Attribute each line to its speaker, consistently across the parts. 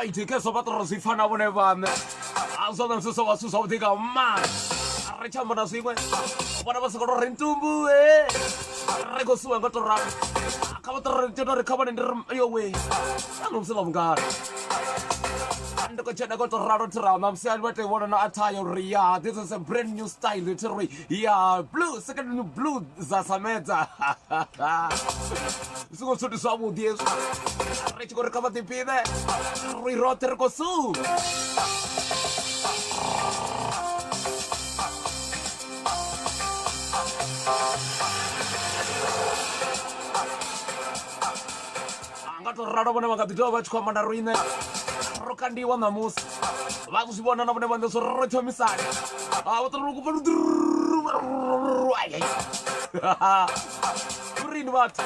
Speaker 1: Alrighty, che so patro si fanno buone vanne. Aso non so su so dica ma. Arrecciamo na sigue. Buona basa con rentumbu Rego su ngoto ra. Kamu terjadi rekaman yo we. Anu sila mungkar. Ando ko chana goto ra ra nam si alwate wanna na attire ria. This is a brand new style literally. Yeah, blue second new blue za sameta. Sugo su so amu dies. Arrecci ko rekaman di pide. Riroter ko su. vatorara vone vakati tova vachikwama na ruine rokandiwa namusi vakuzvivona na vone vane so rotomisani vatoriri kupa kurini vati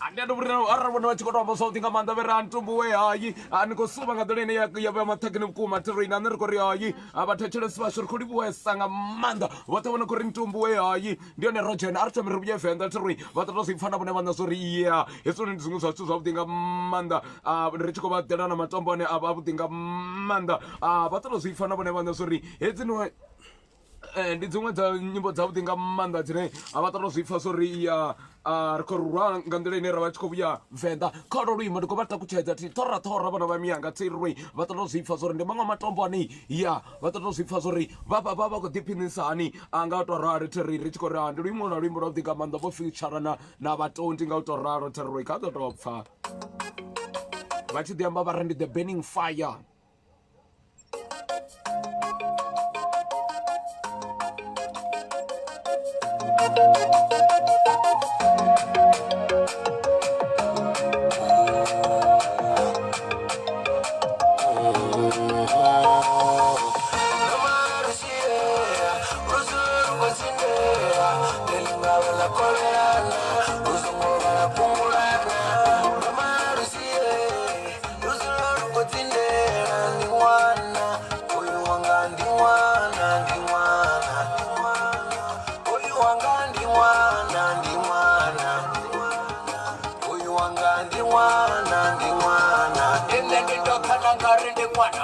Speaker 1: andiyandovona vachikotovamba sautinga manda veri antumbuwe hayi anikosuma ngadolene yave mathekini mukuma tirini ani ri kuri hayi vatechelesi vasho ri kulivuwesanga manda vatavona kuri ntumbuwe hayi ndiyone rojen ari tomiri vuyevhenda tiri vatatozipfana vone vana sori iya hesoni ndizvinhu zvacho zvavutinga manda ri chikovadelana matombo ane avavutinga manda vatatozipfana vone vana sori hedziniwe ndi dzimwe dza nyimbo dzavutinga manda dzine avatatozipfa sori iya rikorurwa nga nḓila ine ra vha tshi khou vhuya venḓa kha lo luimo ndi khou vha takutshedza ti ṱoraṱora vhana vha miyanga tsirwi vha ṱoḓa u zwipfa zwo ri ndi maṅwe matombo ane ya vha ṱoḓa u zwipfa zwo ri vha khou ḓiphinisa hani a nga u tou rali thiri ri tshi khou ri ndi luimo na luimbo lwa vhuḓi nga maanḓa vho featurana na vhatonti nga u tou ralo thiri kha ḓo tou pfha vha tshi ḓi amba vha ri ndi the burning fire.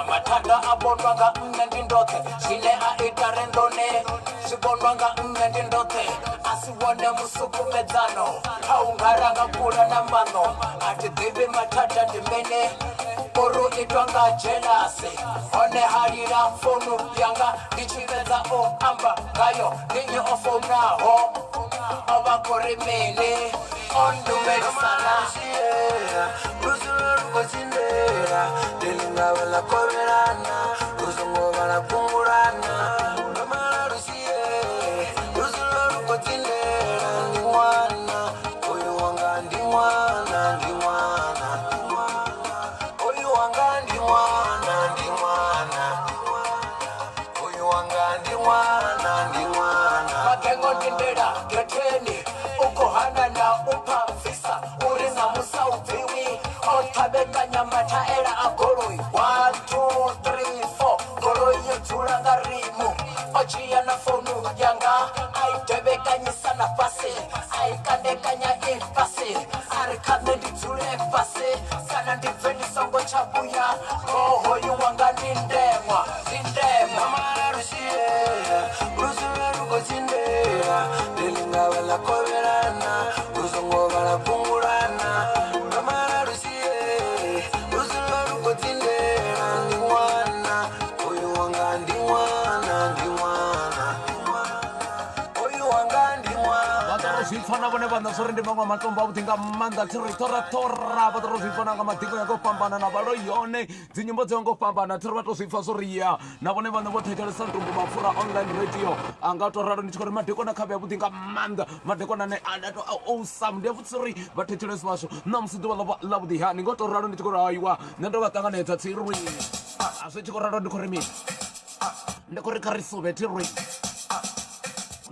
Speaker 2: Matata abonwanga ndindoke zile aitare ndone zibonwanga ndindoke asiwone musukumedzano aungaranga kula na mano ati bibi matata ndimene uru itwanga jelase one halira fonu yanga ndichiveza o amba ngayo ninyi ofonaho abakorimene ondumerisana Kosindera, delinga wala koverana, kuzungo wala kungurana, kamara rusie, kuzuloro kotindera, ndiwana, oyu wanga ndiwana, ndiwana, oyu wanga ndiwana, ndiwana, oyu wanga ndiwana, ndiwana. Makengo ndindera, geteni, ukohana na upa visa, uri na musa upiwi. Tabekanya mataera agoroi 1, 2, 3, 4 goroi yotulanga rimu ochia na fonu yanga aitebekanyisa na pasi aikandekanya ipasi arikame nditule pasi sana ndipeni songo chabuya ohoyu wanga nindemwa mara rushie rusule ruko chindera delinga wala koverana uzongo wala pungurana kamara rushie
Speaker 1: zvipfana vone vana swo ri ndi maṅwe matombo a vhuḓi nga maanḓa thiri ṱoraṱora vha tou zwipfana nga madingo ya ngo fhambana na vhalo yone dzinyimbo dzo ngo fhambana thiri vha tou zwipfa zwo ri ya na vhone vhane vho thetshelesa ntumbu mapfura online radio a nga tou ralo ndi tshi khou ri madekona khavhe ya vhuḓi nga maanḓa madekona ane a to awesome ndi a vhutsi ri vha thetshelesi vhashu ṋamusi ḓuvha ḽa vhuḓi ha ndi ngo tou ralo ndi tshi khou ri hayiwa nṋe ndo vha ṱanganedza tsiri a zwi tshi khou ralo ndi khou ri mini ndi khou ri kha ri suvhe thiri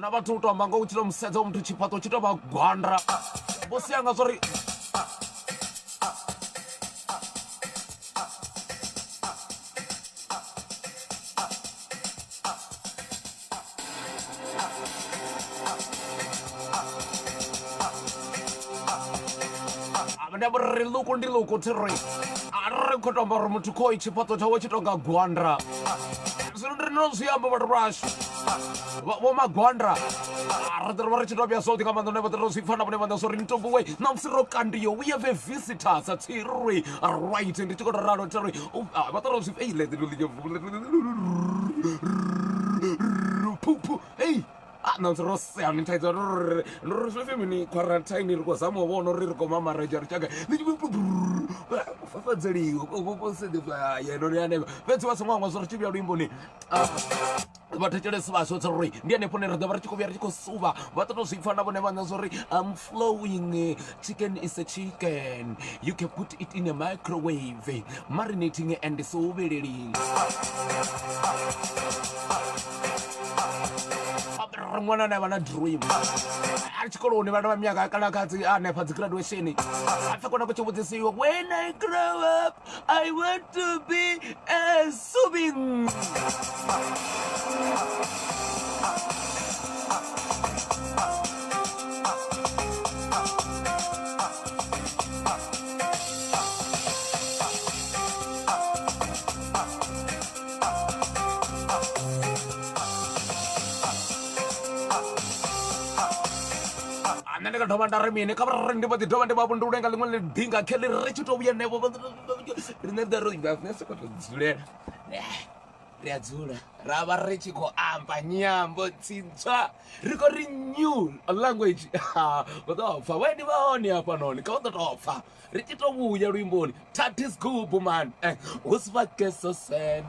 Speaker 1: na vhathu u tou amba nga u tshi tou musedza u muthu tshifhaṱo tshi tou vha gwanda vho sia nga zwo ri ndi ri luku ndi luku thiri a ri khou tou amba uri muthu khoi tshifhaṱo tshawe tshi tou nga gwanda zwino ndi ri no zwi amba vhathu vhashu vho magwanda ri ḓo ri tshi tou vhuya zwoṱhe nga maanḓa ne vha ḓo zwi pfha na vhone vhaḓa zwo ri ntombowe namusi ro kandiyo we have a visitors a tsiri right ndi tshi khou tou ralo tiri vha ḓo zwi eile pupu ei namusi ro sanitize ri zwi mini quarantine ri khou zama u vhona uri ri khou mamareja ri tshaka fafadzeliwe yenoni hanevha fhedzi vha songo amba zwo ri tshi vhuya luimboni Batachere Swaso, Diane Ponera, the Vartico Suva, but also if I'm flowing. Chicken is a chicken. You can put it in a microwave, marinating and so very. One and I want a dream. I call never Miaga Kalakati and a particular graduation. I forgot what to say. When I grow up, I want to be a subing. Tomandarmini, covering the Tomandaban doing a little dinga, Kelly Rich to be a never Razula, Rava Richico, Ampanyam, but Sincha, recording new a language. But offer, when you are on your panon, count the offer. Richito Wu, your rimbon, Tatis good woman, who's what gets so sad,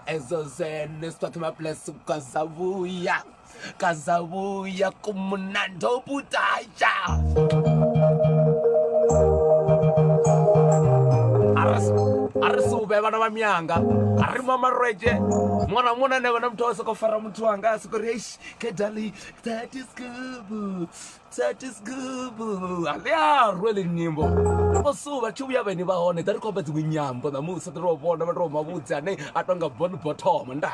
Speaker 1: as a zen, is talking about bless Kazavuya. Kazavuya kumunando putaja. Arasu bebana myanga. Arimama reje. Mwana never mtosa ko fara mtu anga sikuresh kedali. That is good. That is good. Alia really nimbo. Posuba chuya beni bahone dari ko betu nyambo na musa tro bona ro mabuza ne atonga bon bottom nda.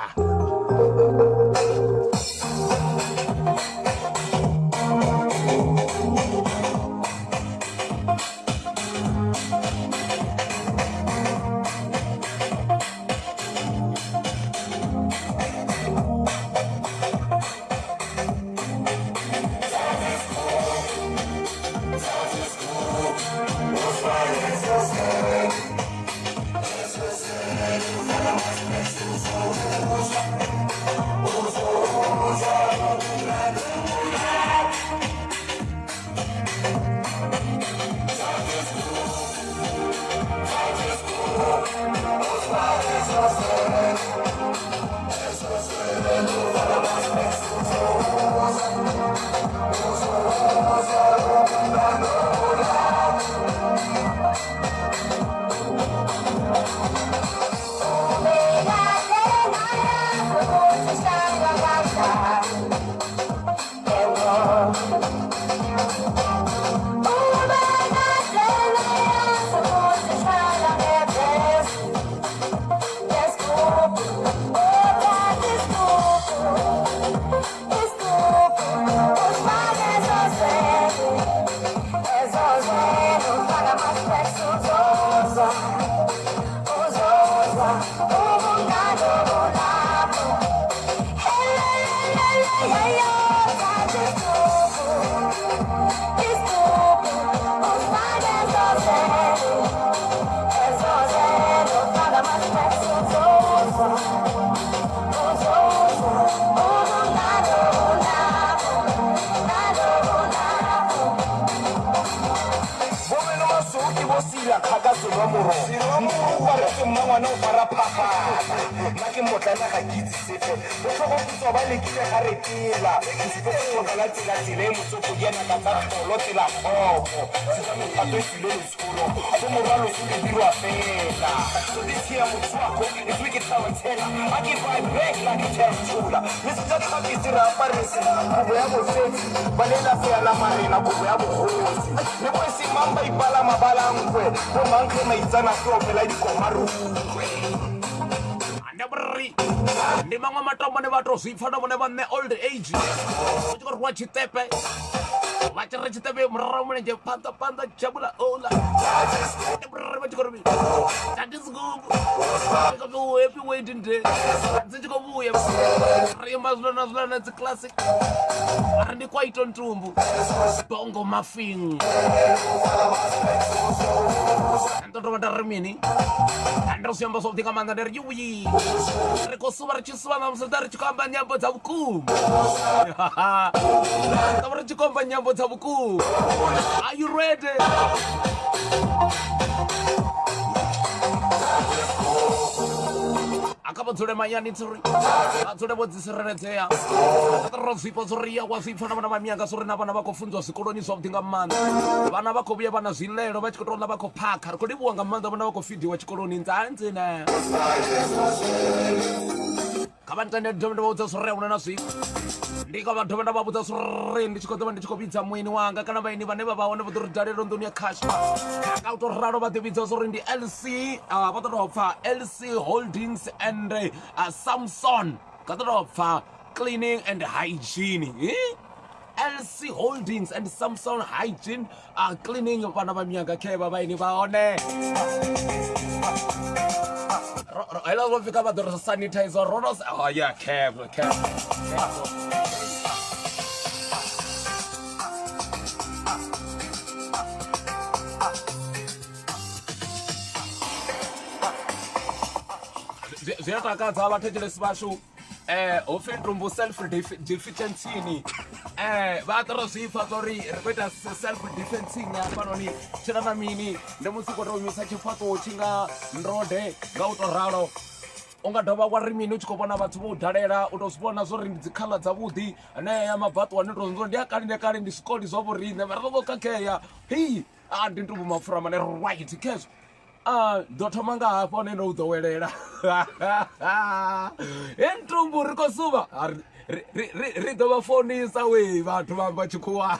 Speaker 1: Si fanno ne old age. Ko watch tepe. Watch rich tepe mramane je panta chabula ola. That is good. Go happy waiting day. Sije ko buya. Rimas na it's a classic. Arandi quite on tumbu. Bongo muffin. Anto Tomandarmini. Andro siamo solti comanda der yui. Recosuvar ci suona amsterdar ci compagnia botabuku. Tavra ci compagnia botabuku. Are you ready? Acaba vha dzule mayani tsuri vha dzule vho dzisireledzea ro zwifho zwi ya wa zwipfa na vhana vha mianga zwi na vhana vha khou funziwa zwikoloni zwavhuḓi nga maanḓa vhana vha khou vhuya vha na zwiḽelo vha tshi khou tou ḽa vha khou phakha ri khou livhuwa nga maanḓa vhana vha khou fidiwa tshikoloni nzanzina kha vha ntende dovhe nda vha vhudza zwi re huna na zwifho ndi kha vha dovhe nda vha vhudza zwi re ndi tshi khou ḓovha ndi tshi khou vhidza muini wanga kana vhaini vhane vha vha hone vha ḓo ri dalela nḓuni ya khashma ka u tou ralo vha ḓi vhidza zwo ri ndi LC vha ḓo tou pfa LC Holdings and Samson ka ḓo tou pfa cleaning and hygiene LC Holdings and Samson Hygiene cleaning vhana vha mianga khevha vhaini vha hone hela vho fika vha ḓo ri sanitizer ronos ya khevha zwi a takadza vhathetshelesi vhashu hopfi ntumbu self defeatencini vha ḓo ro zwi pfa zori ri khou ita self defencing hafhanoni tshina na mini ndi musi khou tou imisa tshifhaṱuwo tshi nga ndode nga u tou ralo u nga dovha wa ri mini u tshi khou vhona vhathu vho u dalela u tou zwi vhona zwo ri ndi dzikhala dzavhuḓi aneya mabvaṱu ane tou ndi a kale ndi zwikoli zwavho riṋe mara ro vho khakhea hei ndi ntumbu mapfura mane right khezwo ḓo thoma nga hafho one no u ḓowelela ntumbu ri khou suvha ri ḓo vha fonisa we vhathu vha amba tshikhuwa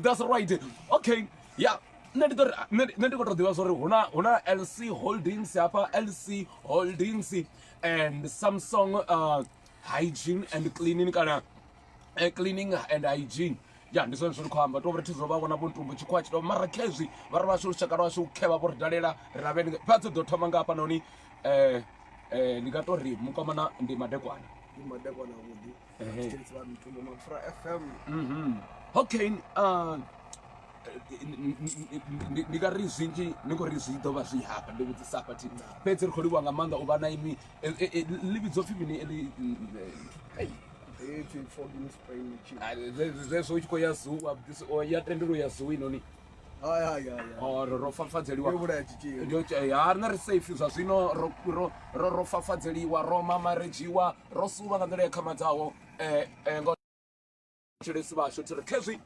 Speaker 1: that's right okay yeah nṋe ndi khou tou ḓivha zwo ri huna LC Holdings hafha LC Holdings and Samsung hygiene and cleaning kana cleaning and hygiene ya ndi zwone zwi khou amba tovha ri thi zwo vha vhona vho ntumbu tshikhuwa tshi tou mara khezwi vha ri vhashu lushaka lwashu khevha vho ri dalela ri lavheni fhadzi ḓo thoma nga hafha noni ndi nga tou ri mukomana ndi madekwana okay ndi nga ri zwinzhi ni khou ri zwi ḓo vha zwi hafha ndi vhudzisa hafha thi fhedzi ri khou livhuwa nga maanḓa u vha na imi ḽi vhidzo pfhi mini zwezwo u tshi khou ya zoo ya tendelo ya zoo inoni ro fafadzeliwa rina ri safe zwa zwino ro fafadzeliwa ro mamaredziwa ro suva nga nḓila ya khamadzaho ngatshelesi vhashu tiri khezwi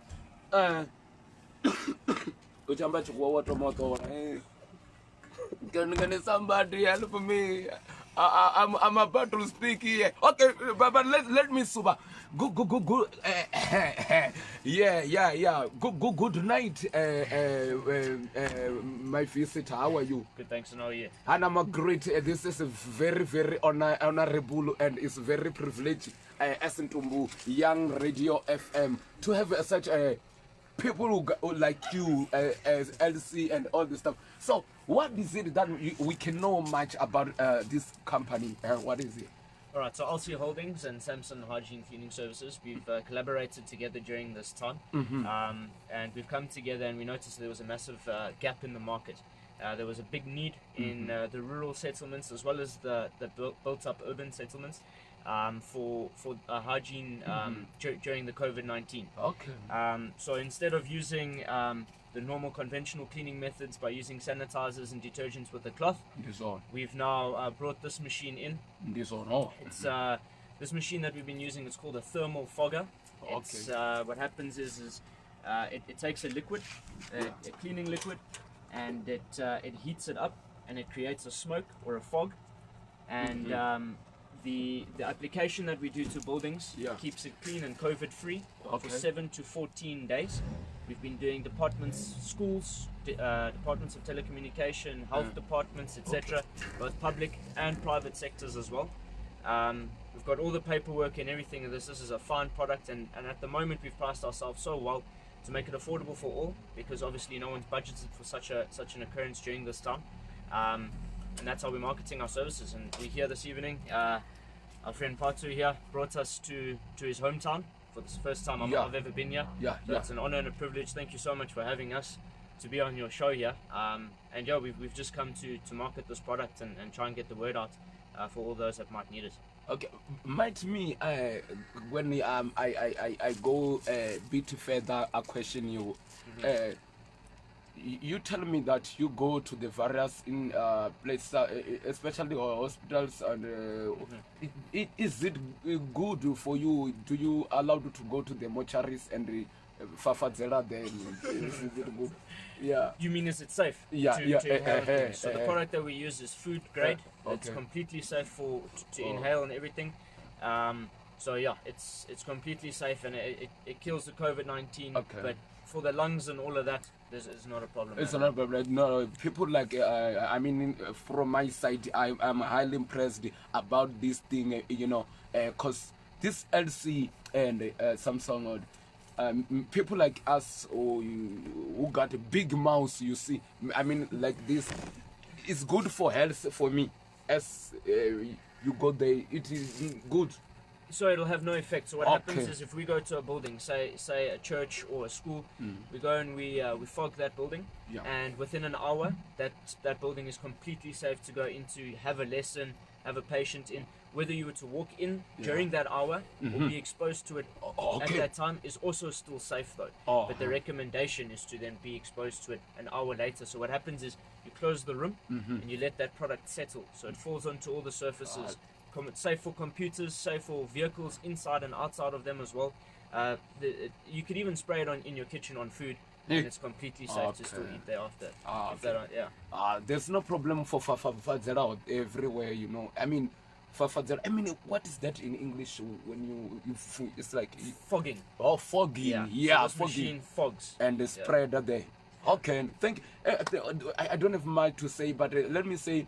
Speaker 1: u tshi amba tshikhuwa wa tomotola can somebody help me I'm about to speak here. Okay, but let me super. Good. Yeah. Good night, my visitor. How are you?
Speaker 3: Good, thanks. And how are you?
Speaker 1: And I'm a great. This is a very honorable and it's very privileged as Ntumbu Young Radio FM to have such a people who like you as LC and all this stuff. So what is it that we can know much about this company? What is it?
Speaker 3: All right, so LC Holdings and Samson Hygiene Cleaning Services, we've collaborated together during this time, and we've come together and we noticed there was a massive gap in the market. There was a big need in the rural settlements as well as the built-up urban settlements for hygiene during the COVID-19.
Speaker 1: Okay.
Speaker 3: So instead of using the normal conventional cleaning methods by using sanitizers and detergents with a cloth, we've now brought this machine in. It's this machine that we've been using. It's called a thermal fogger. It's, what happens is it takes a liquid, a cleaning liquid, and it heats it up and it creates a smoke or a fog, and the application that we do to buildings keeps it clean and COVID free for 7 to 14 days. We've been doing departments, schools, departments of telecommunication, health departments, etc., both public and private sectors as well. We've got all the paperwork and everything, and this is a fine product, and at the moment we've priced ourselves so well to make it affordable for all, because obviously no one's budgeted for such an occurrence during this time, and that's how we're marketing our services. And we're here this evening. Our friend Patu here brought us to his hometown for the first time I've ever been here. So it's an honor and a privilege. Thank you so much for having us to be on your show here. And we've just come to market this product and try and get the word out for all those that might need it.
Speaker 1: Okay, might me when I go a bit further, I question you. you tell me that you go to the various in places, especially hospitals, and is it good for you? Do you allowed to go to the mortuaries and fafadzela then? Is it good? Yeah.
Speaker 3: You mean is it safe?
Speaker 1: Yeah,
Speaker 3: to
Speaker 1: yeah.
Speaker 3: inhale things? So the product that we use is food grade.
Speaker 1: Okay.
Speaker 3: It's completely safe to inhale and everything. So yeah, it's completely safe, and it kills the COVID-19.
Speaker 1: Okay.
Speaker 3: But for the lungs and all of that, it's not a problem.
Speaker 1: It's not a problem. No, people like I mean, from my side, I'm highly impressed about this thing. You know, cause this LC and Samsung. People like us who got a big mouth, you see, I mean, like this, it's good for health for me. As you go there, it is good.
Speaker 3: So it'll have no effect. So what happens is if we go to a building, say a church or a school, we go and we fog that building, and within an hour, that building is completely safe to go into, have a lesson, have a patient in. Whether you were to walk in during that hour or be exposed to it at that time is also still safe though. But the recommendation is to then be exposed to it an hour later. So what happens is you close the room and you let that product settle. So it falls onto all the surfaces. It's safe for computers, safe for vehicles inside and outside of them as well. You could even spray it in your kitchen on food. And it's completely safe to still eat thereafter.
Speaker 1: There's no problem for fafadzela everywhere, you know. I mean, fafadzela. I mean, what is that in English when you it's like
Speaker 3: fogging.
Speaker 1: Oh, fogging. Yeah,
Speaker 3: so this machine fogs
Speaker 1: and the spread there. Okay, thank. I don't have much to say, but let me say.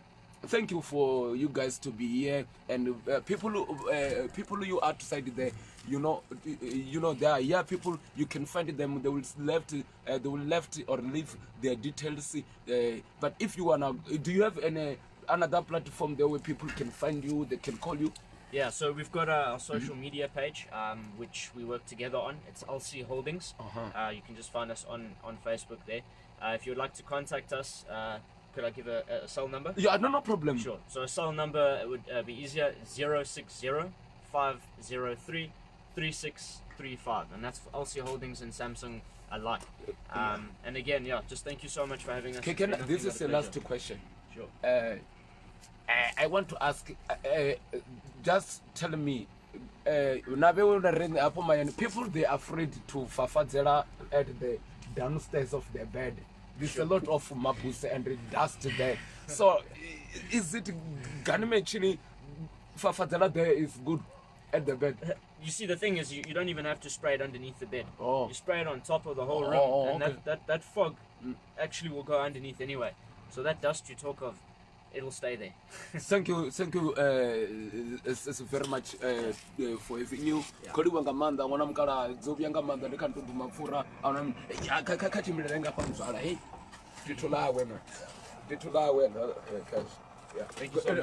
Speaker 1: Thank you for you guys to be here, and people you outside there, you know there are here people, you can find them. They will left or leave their details. But if you wanna, do you have another platform there where people can find you? They can call you.
Speaker 3: Yeah, so we've got a social media page, which we work together on. It's LC Holdings. You can just find us on Facebook there. If you would like to contact us. Could I give a cell number?
Speaker 1: Yeah, no problem.
Speaker 3: Sure. So a cell number would be easier, 060-503-3635. And that's for LC Holdings and Samsung alike. And again, just thank you so much for having us.
Speaker 1: This is the last question.
Speaker 3: Sure.
Speaker 1: I want to ask, just tell me, people, they are afraid to fafadzela at the downstairs of their bed. There's a lot of mabuse and dust there. So, is it actually fafadzela there is good at the bed?
Speaker 3: You see, the thing is, you don't even have to spray it underneath the bed.
Speaker 1: You
Speaker 3: spray it on top of the whole room, and that fog actually will go underneath anyway. So that dust you talk of, it'll stay there.
Speaker 1: Thank you very much for having you. Koliwa ngamanda ngona mkala dzobya ngamanda nekantundu mapfura ana kachimbilenga pa mzala hey titula wena cash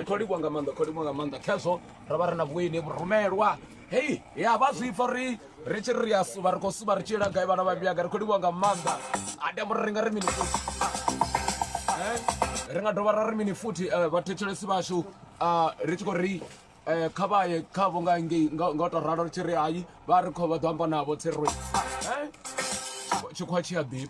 Speaker 1: koliwa ngamanda cash rabara na bwini burumelwa hey ya bazifa ri richirias bariko suba richira gai bana babyaga koliwa ngamanda adamuringa rimini ringa dovara rimini futhi vathetshelesi vashu richiko ri khabaye khavo ngato raro chiri hayi va ri kho va ḓo amba navo tsirwe chikhwa chi ya ḓifha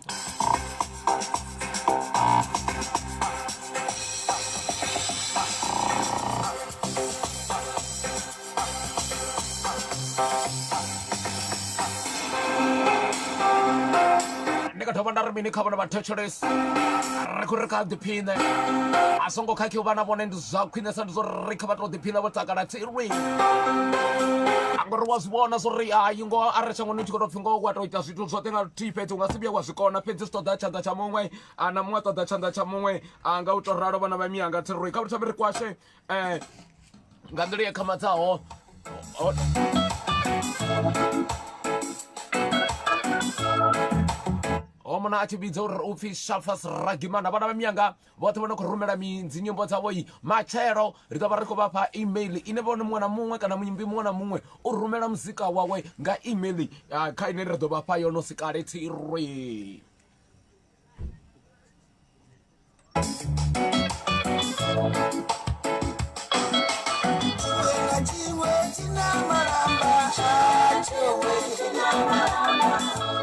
Speaker 1: Mini cover about touches. Record the pin. I saw Kaki Vana one and Zakinas and recovered the pin of Takarati ring. Anger was one as a ria, you go Arashon to go to go what it does to something of tea pet to Wasibia was a corner, Pentis to Dutch and the Chamonway, and a motor Dutch and the Chamonway, and go to Radovan of me and got to recover some request. Gandria Kamatao. Omana achibizor official fast ragimana bana bamyanga bote bona kurumela minzi nyimbo dzavo yi machero ritava riko vapa email ine vona mwana mumwe kana munyimbi mwana mumwe urumela muzika wawe nga email kha ine ri ḓo vha fha yono sikale tsirwe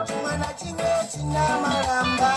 Speaker 2: Chimwe na chimwe china maramba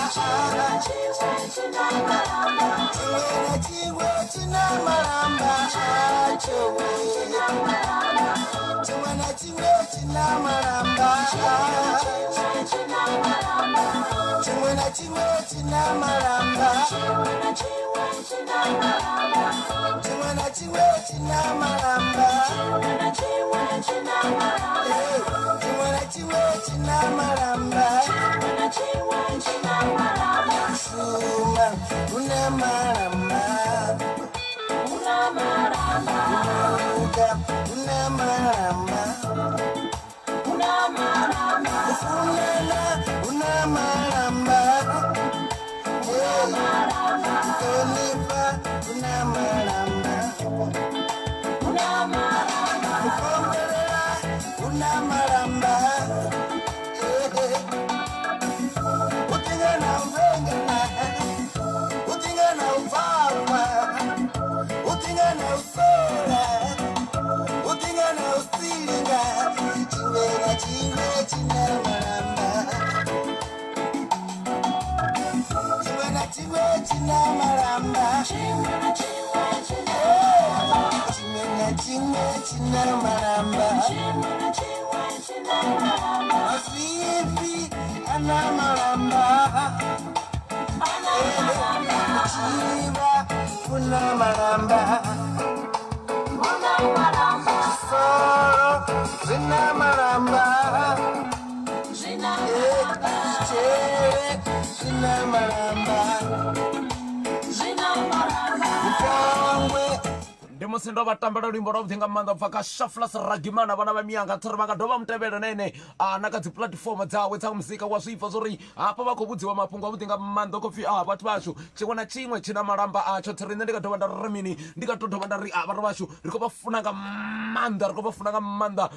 Speaker 1: Sindo batambara limbo ro thinga manda pfaka shaflas ragimana vana va miyanga tsari va nga dova mutevela nene na ka dzi platform dzawe tsa muzika wa swipfa zori hapa va khou vhudziwa mafhungo a vhuḓinga manda khopfi vhathu vashu tshiṅwe na tshiṅwe tshina malamba atsho tsiri nne ndi nga dovha nda ri mini ndi nga to dovha nda ri vhathu vashu ri khou vha funa nga manda ri khou vha funa nga manda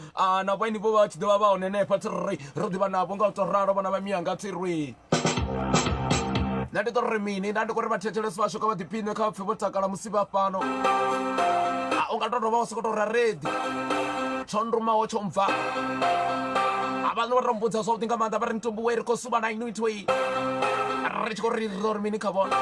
Speaker 1: na vhaini vho vha tshi ḓovha vha hone henefha tsiri ro ḓivha navho nga u to ralo vana va miyanga tsiri na ndi to ri mini nda ndi khou ri vhathetshelesi vashu kha vha ḓiphine kha vha pfhe vho takala musi vha fhano u nga to dovha u sokou tou ra redi tsho nrumaho tsho mbva vanhu va ri mbudza zwavhuḓi nga maanḓa vha ri ntumbu we ri khou suva na inuitwei ri tshi khou ri ri mini kha vona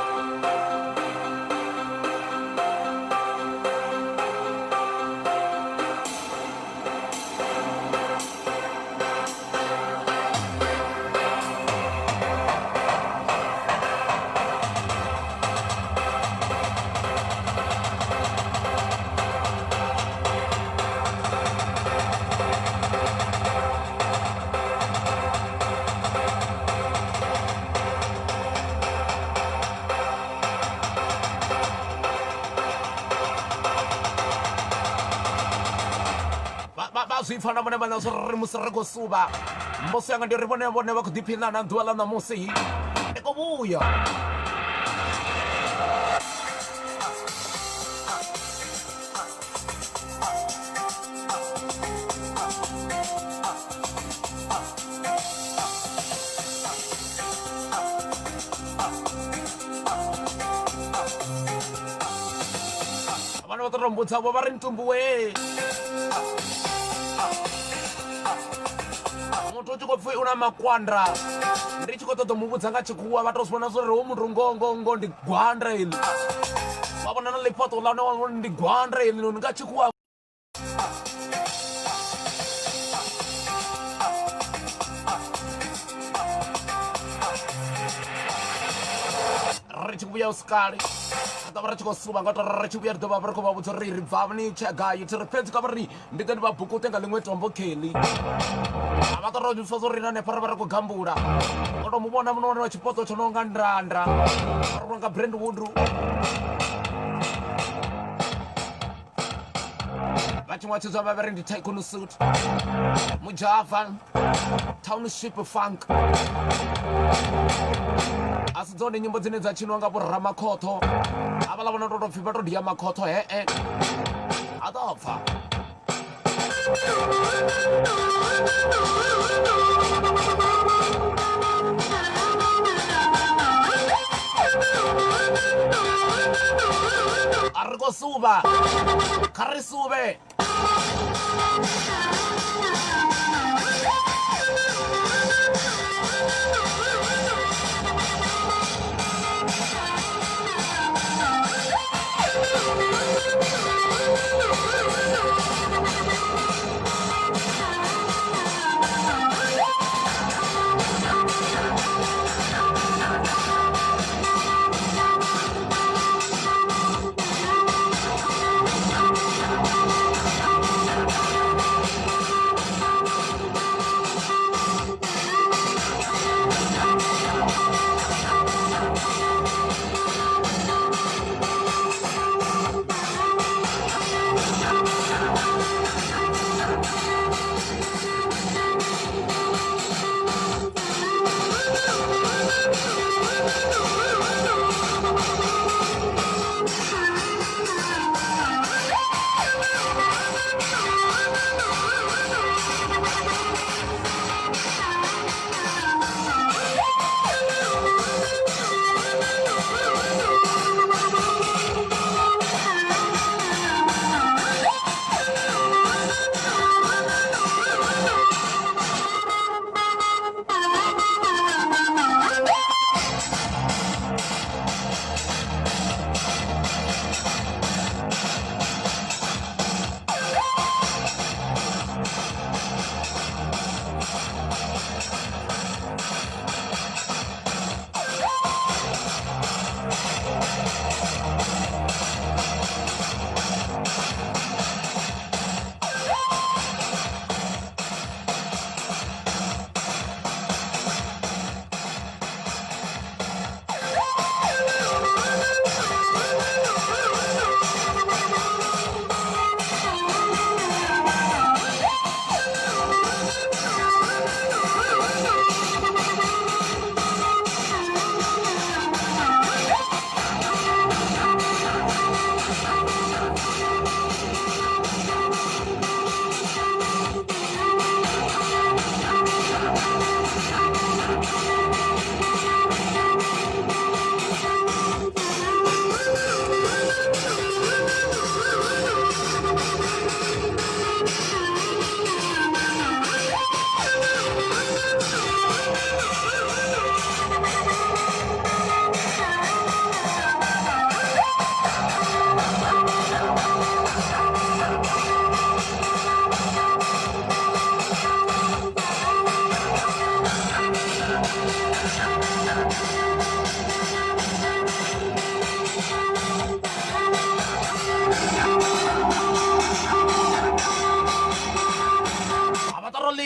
Speaker 1: zwipfa na vhone vhana zwo ri musi ri khou suva mbosi yanga ndi ri vhone vha khou ḓiphina na ḓuvha ḽa ṋamusi ndi khou vhuya vhana vha ḓo rombutsa vha ri ntumbu we muthu u tshi khou pfhi u na makwandra ndi tshi khou ṱoḓa mu vhudza nga tshikhuwa vha tou zwi vhona zwo ri ho muthu ngongongo ndi gwandra iḽi vha vhona na ḽipoto ḽa ndi gwandra iḽi noni nga tshikhuwa ri tshi vhuya usikali ḓa vha ri tshi khou suva nga to ri tshi vhuya ri ḓovha ri khou vha vhudza uri ri bva ni tshagayo thi ri fhedzi ka vha ri ndi ḓe ndi vha bukute nga ḽiṅwe tombo kheḽi vha ḓo ro zwi zwo ri na hanefha ri vha ri khou gambula o to mu vhona muno wa tshipoto tsho no nga ndandra ri nga Brentwood vha tshiṅwe tshizwa vha vha ri ndi Tycoon Suit Mujava Township Funk asi dzone nyimbo dzine dza tshiniwa nga vho Ramakhotho havhaḽa vhona to pfhi vha to dia makhotho a ḓo pfa a ri khou suva kha ri suve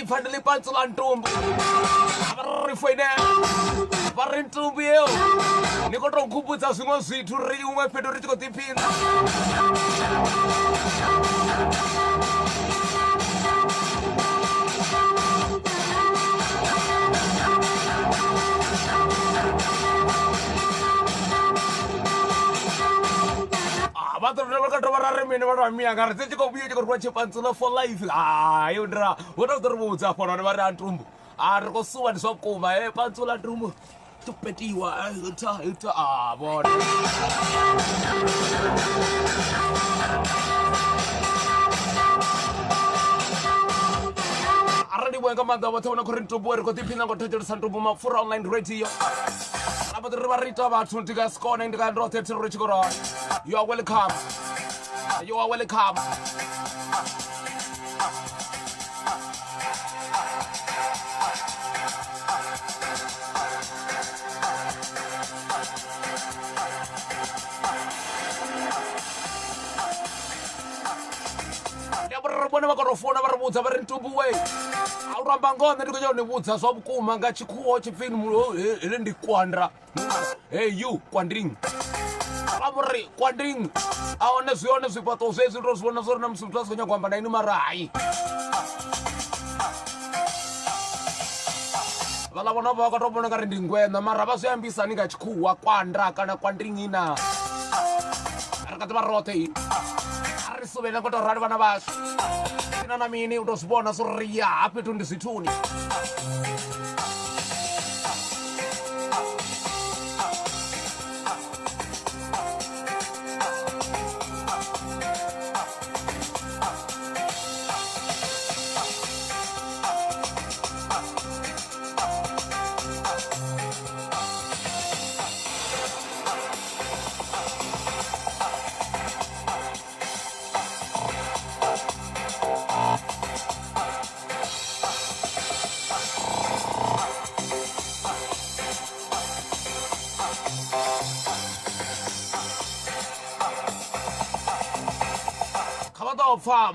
Speaker 1: Finally, Pantsula and Tomb. Barintumbu yo. Nikoto kubuza singozi turi umwe pedorito tipin. Bato never got over a minute of me. I got to go be able to watch Pantsula for life. You draw. What of the woods up on another Tumbu? Argo so and so come my Pantsula Tumbu. To petty you are boy. Already welcome on the Watona current to work with the Pinnacle to Santubuma for online radio. About the Riverita about Tuntiga scorning the guy rotate to Rich Goron. You are welcome. You are welcome. Never got a phone about woods over in Tubu way. I'll run back on the woods as of Kumanga Chiku film in the Quandra. Hey, you, Quandring. Amore, Quandring. I honestly, but those says it was one of them to trust when you're company Marai. Well, I want to walk up on a garden when the Marabas and Bisanica Chiku, Quandra, and a Quandring in a Arcatamarote. So when I got a Radvanavas, I mean, it was born as a Ria up to the Situni.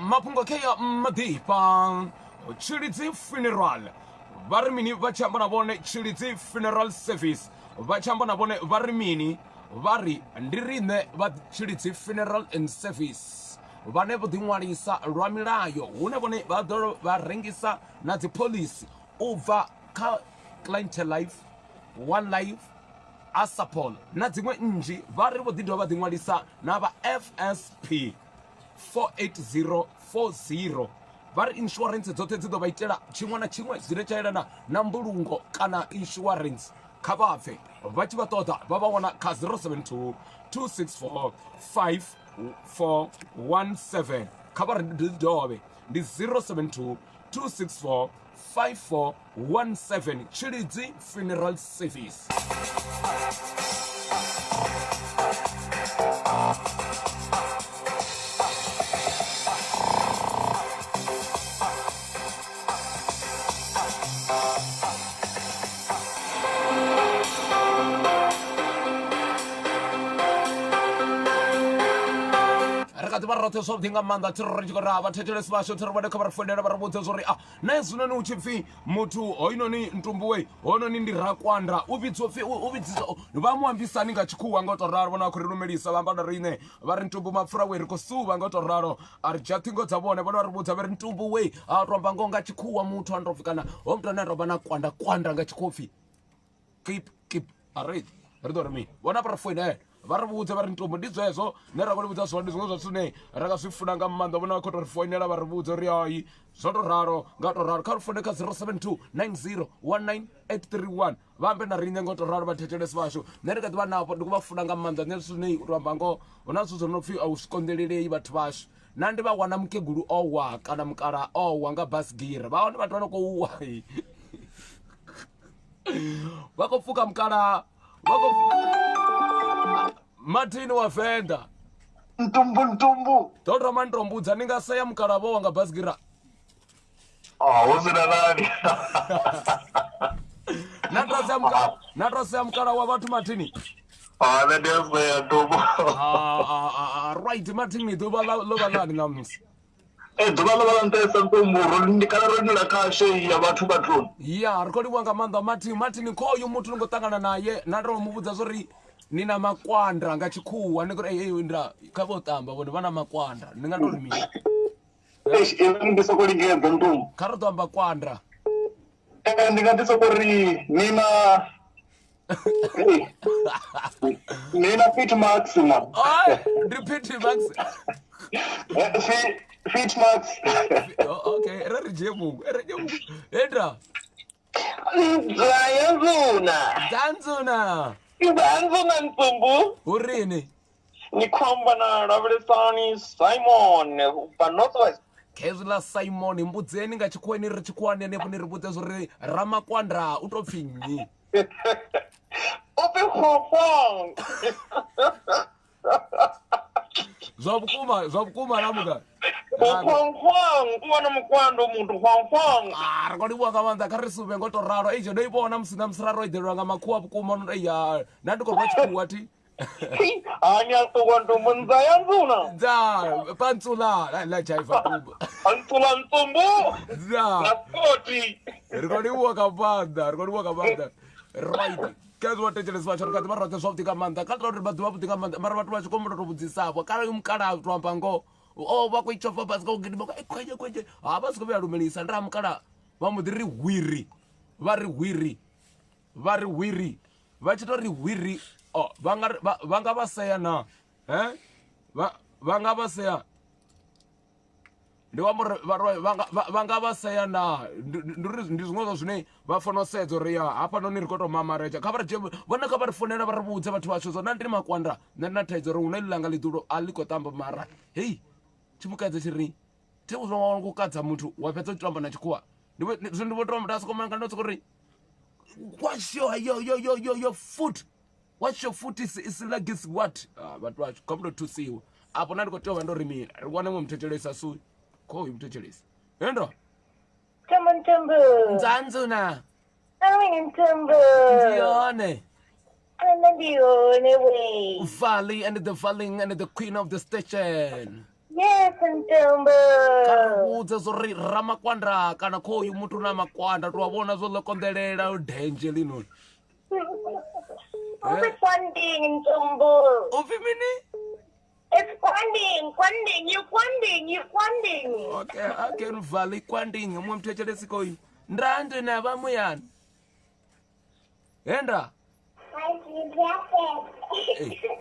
Speaker 1: Mapungo Kea Madipan, Chiliti Funeral, Varmini Vachambanabone, Chiliti Funeral Service, Vachambanabone, Varmini, Vari, and Dirine, but Chiliti Funeral and Service. Whenever the one is Ramirayo, whenever Varengisa, not the police, over clientele life, one life. Asapol, not the Wenji, Variable did over the one is Nava FSP. 48040 Vari insurance zote zido baitela chimwe zirechaira na Nambulungo kana insurance kabafe bachi batota baba wana ka 072 264 5417 kabara ndidobe ndi 072 264 5417 Chilizi Funeral Service. Rote something amanda terrorigora tetele smasho terwada cover for never boto sorry nice no chifi mutu oinoni ntumbuwe ononi ndira kwandra ubitsofi ubitso bamwambisani ngachikuwa ngotoraro bona kurirumelisa bambana rine bari ntumbu mafura we rikosuba ngotoraro arjati ngotabone bona rubutsa bari ntumbuwe aromba ngonga chikuwa mutu androfikana omtana robana kwanda ngachikofi keep alright redormi bona parfoine Varabutsa Varintum, Dizo, Nerabuta, so this was a Sune, Ragasifuna Manda, Cotter Foinera, Varabuza Riai, Sotoraro, Gatoraro, Carfonicas 072 90 19831, Vampena Ringa got a rubber tetanus vashu, Neragat one now, but the Wafunanga Manda, Nelsuni, Rambango, Onasus no few of Scondele, but Vash, Nandeba Wanamke Guru or Wak, Anamkara, or Wanga Bas Gear, about Matrano Wai. Wako Fukam Kara, Wako. Martin wafenda
Speaker 4: Ntumbu
Speaker 1: Toto mantombu zaninga saya mkarabo wanga basgira
Speaker 4: uzina nani
Speaker 1: Natrasa mkara wa watu Martini
Speaker 4: that is my ntumbu
Speaker 1: right Martini doba loba lani ngamis
Speaker 4: ḓuvha ḽo vha ḽa nṱhesa ntombo ro ndikala ro dzula kha shei ya vhathu vhathuni.
Speaker 1: ya ri khou livhuwa nga maanḓa Martin khoyu muthu ni khou ṱangana naye na ndo muvhudza zwori ni na makwanda nga tshikhuwa ni khou nda kha vho ṱamba vhone vha na makwanda ni nga tou ri mini
Speaker 4: Iwe ndi soko lingedza ntombo.
Speaker 1: kha ri ḓo amba kwanda
Speaker 4: Ndi nga ḓi soko ri ni na fit max ma.
Speaker 1: ndi pity max
Speaker 4: Fit max.
Speaker 1: okay re dzhie mungu enda dzanzuna
Speaker 4: Ibanzuna ntombo.
Speaker 1: urini
Speaker 4: Ni khomba na Lavhelesani Simon but Northwest.
Speaker 1: khezwi Simon mbudzeni nga tshikhuwani ri tshikhuwani hanefho ni ri vhudze zwori ramakwanda u tou pfhi nnyi
Speaker 4: Ope khofang.
Speaker 1: zwa vhukuma lamuka
Speaker 4: Khofang u wana mukwando muthu khofang.
Speaker 1: ri khou livhuwa nga maanḓa kha ri sumbe ngo tou ralo itsho ndo i vhona musi na musi ra ro eḓelelwa nga makhuwa vhukuma no ya na ndi khou rwa tshikhuwa ti
Speaker 4: Ani asukwa ntombo nzaya nzuna.
Speaker 1: dza pantsula la jaiva kumba
Speaker 4: Antula ntombo.
Speaker 1: dza
Speaker 4: Nakoti.
Speaker 1: ri khou livhuwa nga maanḓa right khezwi wathetshelesi vhathu ri kha ḓi vha roṱhe zwavhuḓi nga maanḓa kha ṱa uri vha ḓuvha vhuḓi nga maanḓa mara vhathu vha tshi kombela tou vhudzisavho kale mukala to amba ngoho vha khou itshofa basi kha u gidima khwenye ha vha si khou vhuya lumelisa ndi ha mukala vha mbo ḓi ri hwiri vha tshi tou ri hwiri vha nga vha sea na vha nga vha sea ndi wa muri vha nga vha sea na ndi zwiṅwe zwa zwine vha fanela u sedza uri ya hafhanoni ri khou tou mamareja kha vha ri dzhie vhone kha vha ri fonela vha ri vhudze vhathu vhashu zwo na ndi makwanda nṋe ndi na thaidzo uri hu na ḽilanga ḽiḓulo a ḽi khou ṱamba mara hei tshimukadza tshi ri thi u zwa khou kadza muthu wa fhedza u tshi tou amba na tshikhuwa zwino ndi vho tou amba nda soko manga ndo soko ri what's your foot what's your foot is like is what vhathu vhashu khombo to see you apo na ndi khou tea u vha ndo ri mini ri wane mwe muthetshelesi sui khoyu muthetshelesi endo
Speaker 5: Ntombo.
Speaker 1: Nzanzuna
Speaker 5: Ntombo.
Speaker 1: Ndione
Speaker 5: Ndione we.
Speaker 1: Valley and the Valling and the queen of the station.
Speaker 5: Yes, Ntombo.
Speaker 1: Karudza zori ramakwanda kana khoyu muthu na makwanda to vhona zwo ḽo kondelela denje lino.
Speaker 5: It's funding, Ntombo.
Speaker 1: Ufi mini?
Speaker 5: It's funding. You're funding.
Speaker 1: Okay, Valley kwanding mwe mthetshelesi khoyu. Ndande na vha muyani. Enda.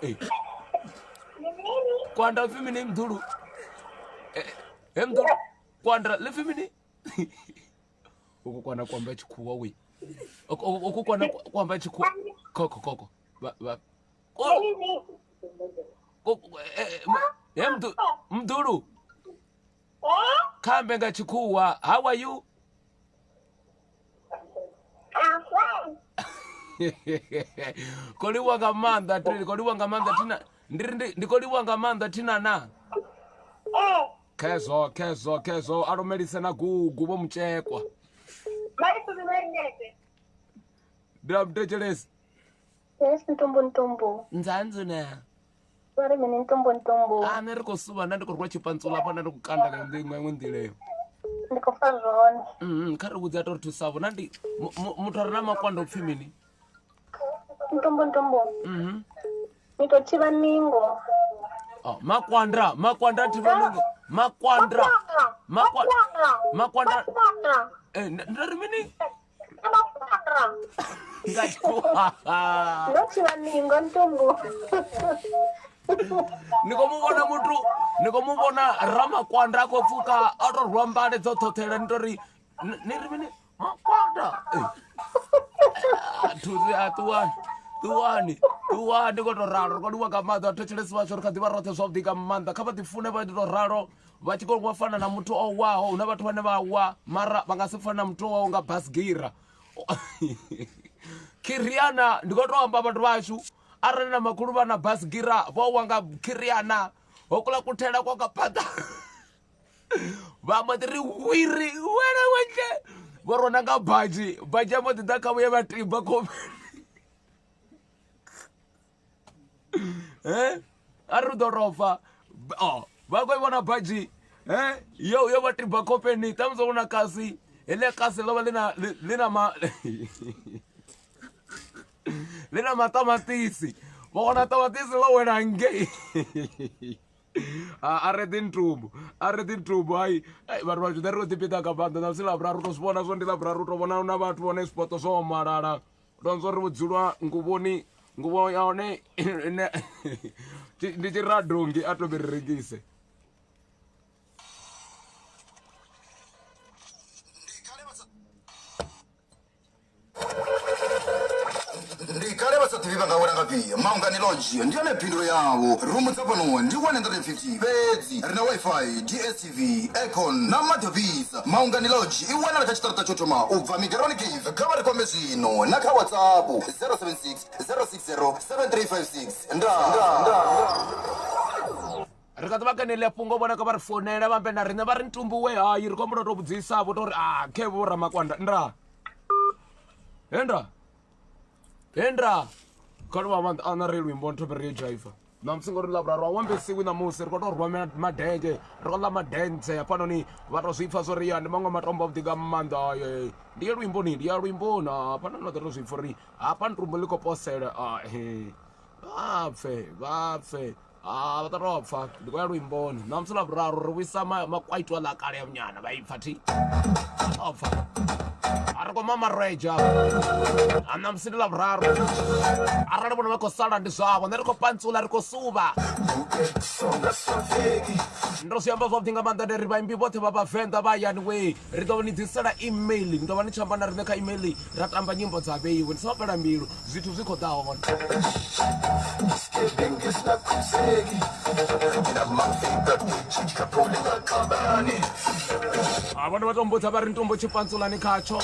Speaker 1: Hey. Kwanda ufi mini mdulu. Mdulu. Kwanda lifi mini? Uku kwana kwamba chikhuwa we. Uku kwana kwamba chikhuwa. Koko. Mdulu. Kambe nga chikhuwa. How are you?
Speaker 5: I'm fine.
Speaker 1: Koliwa nga maanḓa tina. Ndikoliwa nga maanḓa tina na. Kezo aromelise na gugu bo mutshekwa. Ndamthetshelesi.
Speaker 5: Yes, Ntombo.
Speaker 1: Nzanzuna.
Speaker 5: Sorry, mini Ntombo.
Speaker 1: Nṋe ri khou suva na ndi khou rwa tshipantsula hafha na ndi khou kanda nga iṅwe nḓileyo.
Speaker 5: Ndi khou pfa zwone.
Speaker 1: Kha ri vhudza tori thusavho na ndi muthu a re na makwanda upfhi mini?
Speaker 5: Ntombo. Ni to thivha ningo.
Speaker 1: Makwanda thivha ningo. Makwanda. Ndari mini? Ngachikhuwa.
Speaker 5: Ndo thivha ningo Ntombo.
Speaker 1: Niko muvona ramakwanda akho pfuka a to rwa mbale dzo ṱhoṱhela ni tori ni ri mini makwanda thuzi a tuwani ko to ralo ri khou livhuwa nga maanḓa vhathetshelesi vhashu ri kha ḓi vha roṱhe zwavhuḓi nga maanḓa kha vha ḓi fune vha ḓi to ralo vha tshi khou fana na muthu o waho huna vhathu vhane vha wa mara vha nga si fana na muthu o waho nga basigira Kiriana ndi khou tou amba vhathu vhashu arali na makhulu vha na basigira vho wa nga Kiriana hokula kuthela kwa kapata va mati ri wiri wena wentle vo rona nga baji ya mati ta kha vuye va timba a ri dorofa va ko vona baji yo vatriba company tamzoona kasi ile kasi lova lina matamatisi vona tamatisi lo wena nge areti ntumbu hayi vanhu va zvita ri kutipita kabanda na silaburaru tosivona so ndilaburaru tovona na vathu vone spoto so marara tonzo ri vudzulwa nguvo yaone ndichirira dongi atobererekise
Speaker 6: ndikale vasati vivangawera ngapi maunganiloji ndiyo nepinduro yavo rumu dzapano ndi 150 bedzi rina wifi dstv econ na madhovisa maunganiloji iwanala kachitarata chotoma ubva migaroni cave khavari kwame zvino nakha whatsapp 076 060 7356 nda
Speaker 1: rikati vakanele pungo vonaka va ri fonela vambe na rina va ri ntumbu we hayi ri kombela to vudzisavo to ri khe vo ramakwanda Hendra kani vamanda ana railway mbonto beri driver namsingo ri labra ro wambe siku na musi ri koto rwa madenge ri kola madense pano ni vato zwipfa so ri ya ndi mangwe matombo vdiga manda ye ndiye rwimbo ni ndiya rwimbo na pano no to zwipfo ri apa ntrumbo liko posela vapfe vataropfa ndikoya rwimboni namsila braro ri wisa makwaitwa la kale mnyana vaipfa ti opfa ariko mama reja anamsidila braro arale bona vakosala ndi zwavo neriko pantsula riko suva ndosiyamba zvavudinga mandaderi vaimbi vothe vapavenda vayani we ritova nidzisela email ndova nichamba na rine kha email ratamba nyimbo dzaveiwe ndisavapela mbilu zvithu zvikhodaona avana vatombodza vari ntombo chipantsulani khacho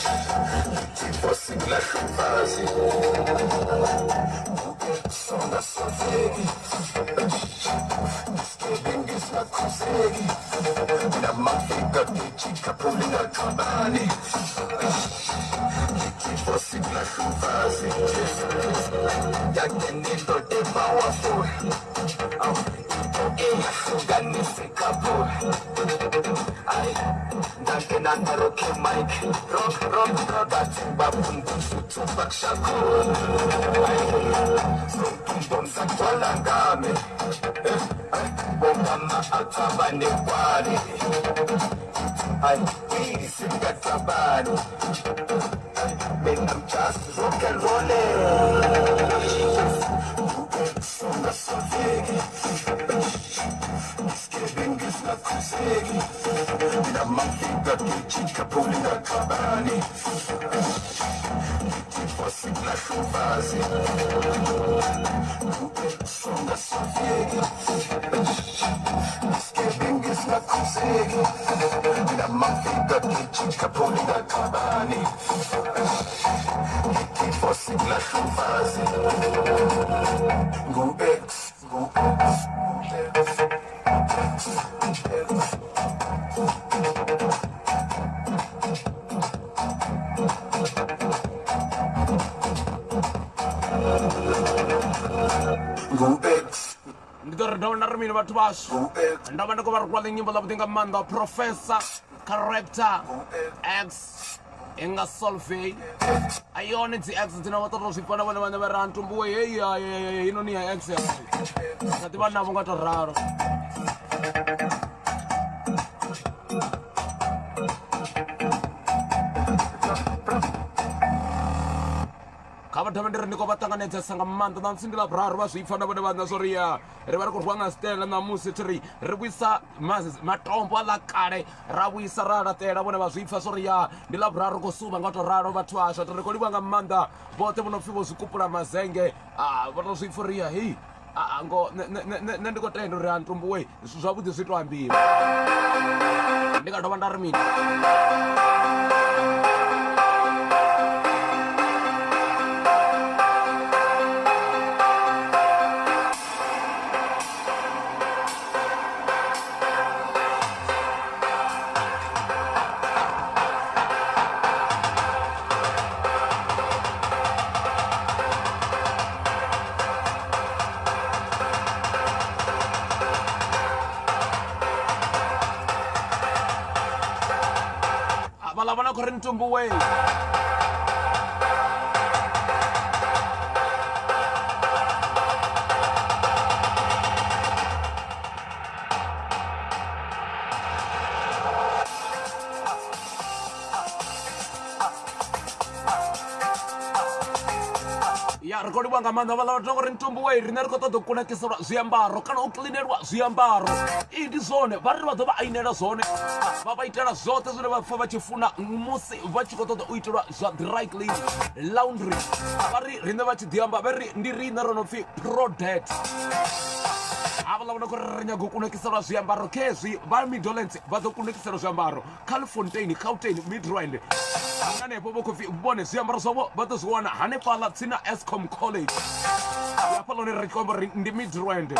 Speaker 1: nditorindona rimini vathu vaswo ndava ndiko vari kuwale nyimbo lavudinga manda professor character x inga solvey ayone dzi x dzina vatoto zvipana vane vane vari antumbuwe heyi inoniya x ngati vanavo ngato raro kavadhavandiri ndiko vatanganedza sanga manda namsindila braro vazvipfana vane vana zvoriya ri vari kurwanga stela namusi tiri ri wisa matombo ala kale ra wisa raratela vone vazvipfa zvoriya ndila braro kosuva ngato raro vathu asha tiri koliwanga manda vote vonopfi vozvikupula mazenge vatozvipfuriya hei ngo nendikotendo ri antumbuwe zvavudhi zvitoambiwa ndikatova ndari mina lavana ku ri ntumbu we ya rekodiwa nga maanḓa vhaḽa vhathu uri ntumbu we rine ri khou ṱoḓa u kunakiselwa zwiambaro kana u kilinelwa zwiambaro ndi zwone vha ri vha ḓo vha ainela zwone vha vha itela zwoṱhe zwine vha pfa vha tshi funa musi vha tshi khou ṱoḓa u itelwa zwa dry clean laundry vha ri rine vha tshi ḓi amba vha ri ndi rine ro no pfi Prodet havha lavona ku ri nyago u kunakiselwa zwiambaro khezwi vha Midlands vha ḓo kunakiselwa zwiambaro Calfontein Gauteng Midrand hanefho vho khou pfi vhone zwiambaro zwavho vha ḓo zwi wana hanefhaḽa tsini na Eskom College hafhaḽoni ri khou amba uri ndi Midrand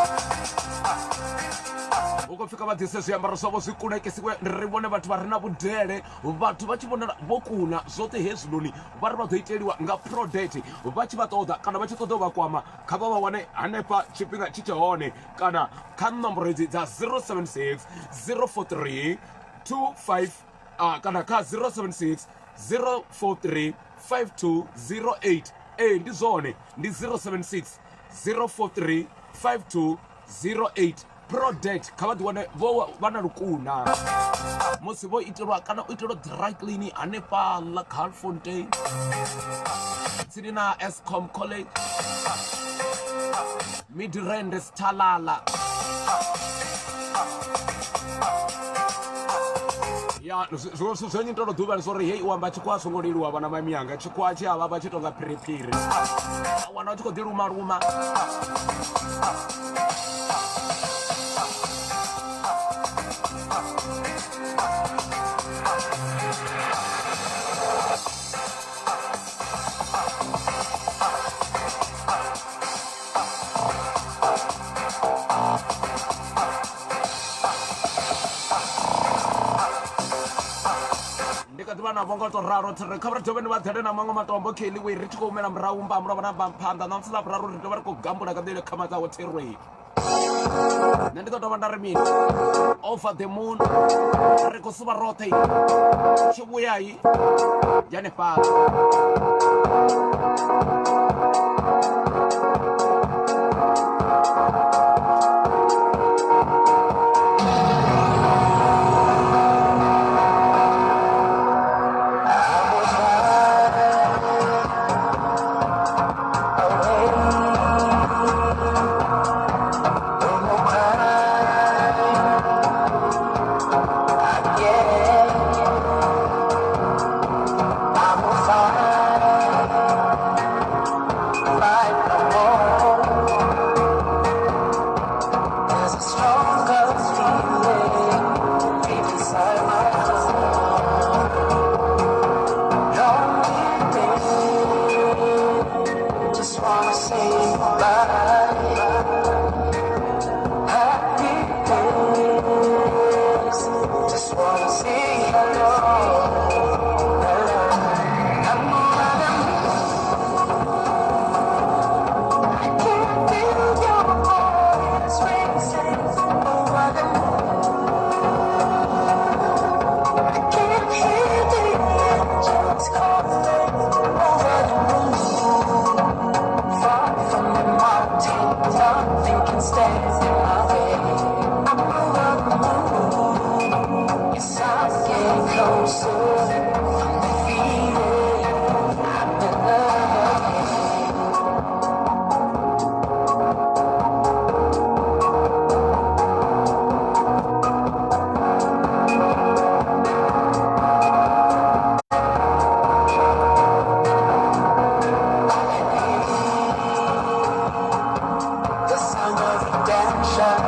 Speaker 1: hu khou pfika vha ḓise zwiambaro zwavho zwi kunakisiwe ri vhone vhathu vha re na vhudele vhathu vha tshi vhonala vho kuna zwoṱhe hezwinoni vha ri vha ḓo iteliwa nga Prodet vha tshi vha ṱoḓa kana vha tshi ṱoḓa u vha kwama kha vha vha wane hanefha tshifhinga tshi tshe hone kana kha nomboro edzi dza 076 043 25 kana kha 076 043 5208 ndi zwone ndi 076 043 5208 Prodet kha vha ḓi wane vha na lukuna musi vho itelwa kana u itelwa dry clean hanefhaḽa Calfontein tsini na Eskom College Midrand Sthalala ya zwo nyitela ḓuvha zwo ri hei u amba tshikhuwa songo leluwa vhana vha miyanga tshikhuwa tshi avha vha tshi tonga phiriphiri wana u tshi khou ḓi luma vana vongo to raro ri kha ri dovheni vha ḓele na maṅwe matombo kheliwe ri tshi khou humela murahu mbambo vhana vha phanḓa na musi ḽa vhuraru ri dovha ri khou gambula nga nḓila khama dzawe terror nṋe ndi ḓo dovha nda ri mini over the moon ri khou suva roṱhe tshi vhuyayi hanefhaḽa
Speaker 2: Redemption.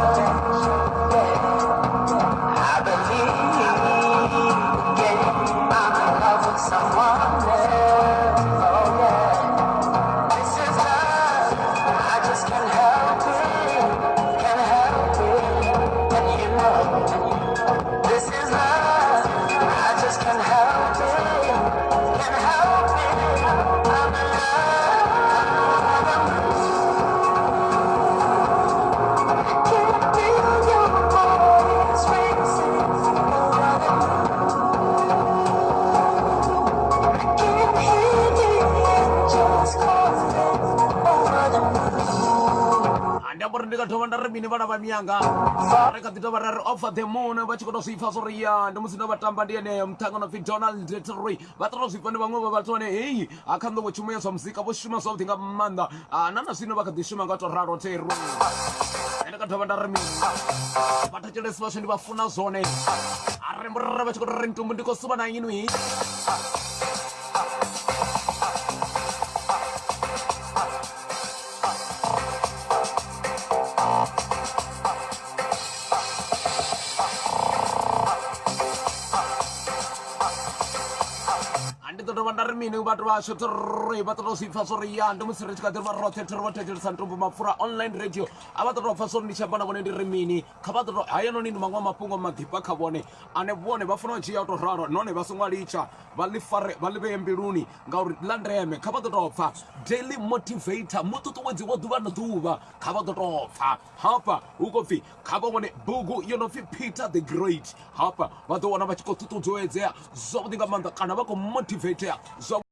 Speaker 1: vandari mini vana va mianga reka tito varari over the moon vachikoto swifa soria ndomusina vatamba ndiene mtangano vi Donald Trey vatoro swifa ni vamwe vatone hey akando vochumuya swa muzika voshuma swa udinga manda nana swino vakadishuma ngato raro teru ene katova ndari mini vatachelesi vasho ndi vafuna zone aremborara vachikoto rentumbu ndiko suva na inwi mini batho ba shotre ba tlo sifa soria ndo musiretse ka dirwa roteter wa tetel santumbu mafura online radio abatlo fa so ni chapana bone ndi remini khabatlo ayeno ni mangwa mapungo madipa khabone ane bone bafuna chi auto raro none basongwa licha balifare balibe embiluni ngauri landreme khabatlo fa daily motivator mututu wedzi woduba no duba khabatlo fa hapa uko fi khabone bugu you know fi Peter the Great hapa batho wana bachiko tutudzwedzea zobudinga manda kana bako motivator